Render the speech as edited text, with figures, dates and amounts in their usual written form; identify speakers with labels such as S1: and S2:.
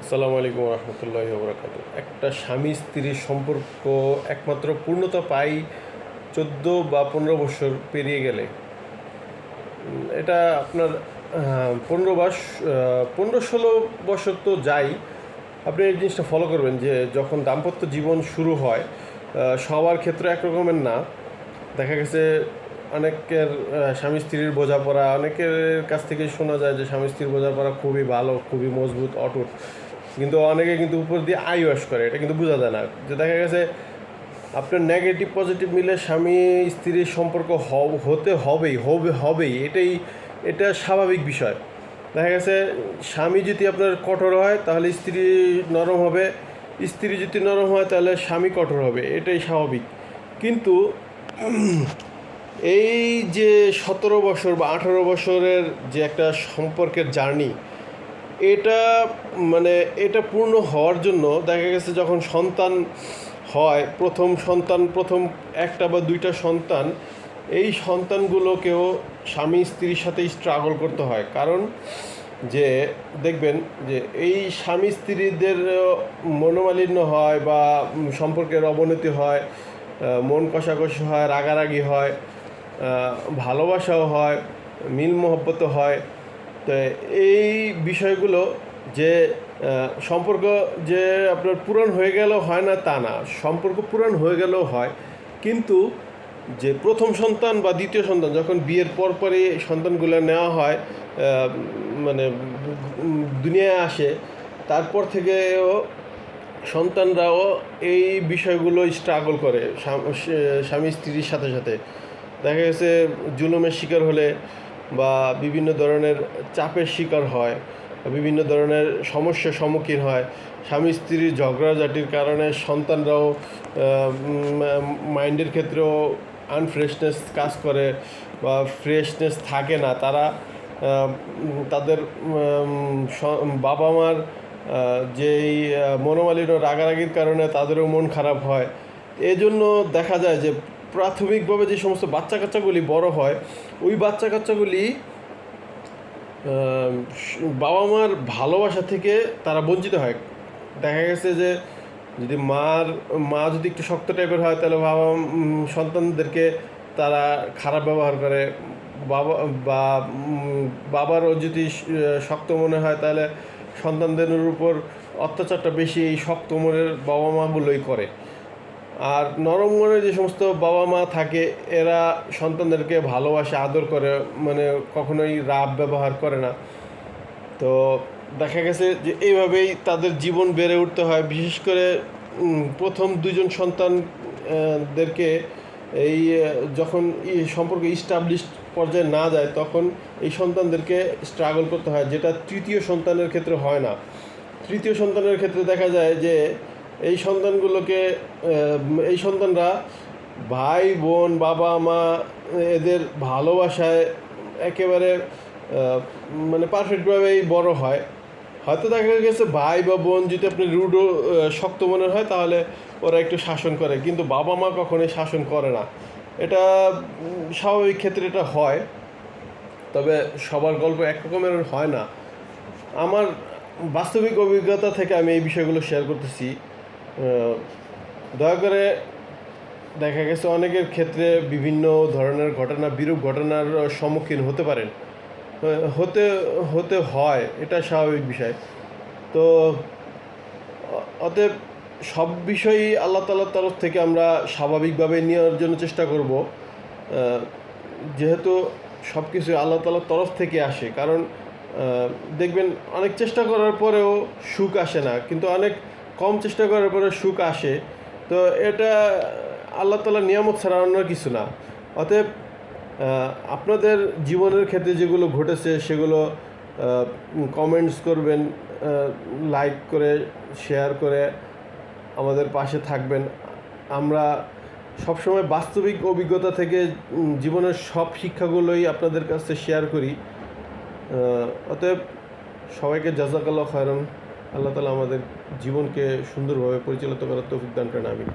S1: আসসালামু আলাইকুম রহমতুল্লাহি ওবরাকাতু। একটা স্বামী স্ত্রীর সম্পর্ক একমাত্র পূর্ণতা পাই 14 বা 15 বছর পেরিয়ে গেলে। এটা আপনার 15-16 বছর তো যাই। আপনি এই জিনিসটা ফলো করবেন যে যখন দাম্পত্য জীবন শুরু হয়, সবার ক্ষেত্রে একরকমের না। দেখা গেছে অনেকের স্বামী স্ত্রীর বোঝাপড়া, অনেকের কাছ থেকে শোনা যায় যে স্বামী স্ত্রীর বোঝাপড়া খুবই ভালো, খুবই মজবুত, অটুট। কিন্তু অনেকে কিন্তু উপর দিয়ে আই ওয়াশ করে, এটা কিন্তু বোঝা যায় না। যে দেখা গেছে আপনার নেগেটিভ পজিটিভ মিলে স্বামী স্ত্রীর সম্পর্ক হতে হবেই, এটা স্বাভাবিক বিষয়। দেখা গেছে স্বামী যদি আপনার কঠোর হয় তাহলে স্ত্রী নরম হবে, স্ত্রী যদি নরম হয় তাহলে স্বামী কঠোর হবে, এটাই স্বাভাবিক। কিন্তু এই যে 17 বছর বা 18 বছরের যে একটা সম্পর্কের জার্নি, এটা মানে এটা পূর্ণ হওয়ার জন্য দেখা গেছে যখন সন্তান হয়, প্রথম একটা বা দুইটা সন্তান, এই সন্তানগুলোকেও স্বামী স্ত্রীর সাথেই স্ট্রাগল করতে হয়। কারণ যে দেখবেন যে এই স্বামী স্ত্রীদের মনোমালিন্য হয় বা সম্পর্কের অবনতি হয়, মন কষাকষি হয়, রাগারাগি হয়, ভালোবাসাও হয়, মিল মহব্বতও হয়। তো এই বিষয়গুলো যে সম্পর্ক যে আপনার পূরণ হয়ে গেলেও হয় না তা না, সম্পর্ক পূরণ হয়ে গেলেও হয়। কিন্তু যে প্রথম সন্তান বা দ্বিতীয় সন্তান যখন বিয়ের পরপরই সন্তানগুলো নেওয়া হয়, মানে দুনিয়ায় আসে, তারপর থেকেও সন্তানরাও এই বিষয়গুলো স্ট্রাগল করে স্বামী স্ত্রীর সাথে সাথে। দেখা গেছে জুলুমের শিকার হলে বা বিভিন্ন ধরনের চাপের শিকার হয়, বিভিন্ন ধরনের সমস্যার সম্মুখীন হয়। স্বামী স্ত্রীর ঝগড়াঝাটির কারণে সন্তানরাও মাইন্ডের ক্ষেত্রেও আনফ্রেশনেস কাজ করে বা ফ্রেশনেস থাকে না। তারা তাদের বাবা মার যেই মনোমালিন্য রাগারাগির কারণে তাদেরও মন খারাপ হয়। এজন্য দেখা যায় যে প্রাথমিকভাবে যে সমস্ত বাচ্চা কাচ্চাগুলি বড় হয়, ওই বাচ্চা কাচ্চাগুলি বাবা মার ভালোবাসা থেকে তারা বঞ্চিত হয়। দেখা গেছে যে যদি মা যদি একটু শক্ত টাইপের হয় তাহলে সন্তানদেরকে তারা খারাপ ব্যবহার করে। বাবা বা বাবারও যদি শক্ত মনে হয় তাহলে সন্তানদের উপর অত্যাচারটা বেশি এই শক্ত মনের বাবা মাগুলোই করে। আর নরম মনের যে সমস্ত বাবা মা থাকে, এরা সন্তানদেরকে ভালোবাসে, আদর করে, মানে কখনোই রাগ ব্যবহার করে না। তো দেখা গেছে যে এইভাবেই তাদের জীবন বেড়ে উঠতে হয়। বিশেষ করে প্রথম দুইজন সন্তানদেরকে এই যখন সম্পর্ক ইস্টাবলিশড পর্যায়ে না যায়, তখন এই সন্তানদেরকে স্ট্রাগল করতে হয়, যেটা তৃতীয় সন্তানের ক্ষেত্রে হয় না। তৃতীয় সন্তানের ক্ষেত্রে দেখা যায় যে এই সন্তানগুলোকে এই সন্তানরা ভাই বোন বাবা মা এদের ভালোবাসায় একেবারে মানে পারফেক্টভাবেই বড় হয়। হয়তো দেখা গেছে ভাই বা বোন যদি আপনি রুডো শক্ত মনের হয় তাহলে ওরা একটু শাসন করে, কিন্তু বাবা মা কখনোই শাসন করে না। এটা স্বাভাবিক ক্ষেত্রে এটা হয়, তবে সবার গল্প একরকমের হয় না। আমার বাস্তবিক অভিজ্ঞতা থেকে আমি এই বিষয়গুলো শেয়ার করতেছি। দয়া করে, দেখা গেছে অনেকের ক্ষেত্রে বিভিন্ন ধরনের বিরূপ ঘটনার সম্মুখীন হতে পারেন, হতে হতে হয়, এটা স্বাভাবিক বিষয়। তো অতএব সব বিষয়ই আল্লাহ তাআলার তরফ থেকে আমরা স্বাভাবিকভাবে নেওয়ার জন্য চেষ্টা করব, যেহেতু সব কিছু আল্লাহ তাআলার তরফ থেকে আসে। কারণ দেখবেন অনেক চেষ্টা করার পরেও সুখ আসে না, কিন্তু অনেক কম চেষ্টা করার পরে সুখ আসে। তো এটা আল্লাহ তাআলার নিয়ামত ছাড়া অন্য কিছু না। অতএব আপনাদের জীবনের ক্ষেত্রে যেগুলো ঘটেছে সেগুলো কমেন্টস করবেন, লাইক করে, শেয়ার করে আমাদের পাশে থাকবেন। আমরা সবসময় বাস্তবিক অভিজ্ঞতা থেকে জীবনের সব শিক্ষাগুলোই আপনাদের কাছে শেয়ার করি। অতএব সবাইকে জাযাকাল্লাহু খায়রান। আল্লাহ তাআলা আমাদের জীবনকে সুন্দরভাবে পরিচালিত করার তৌফিক দান করেন। আমিন।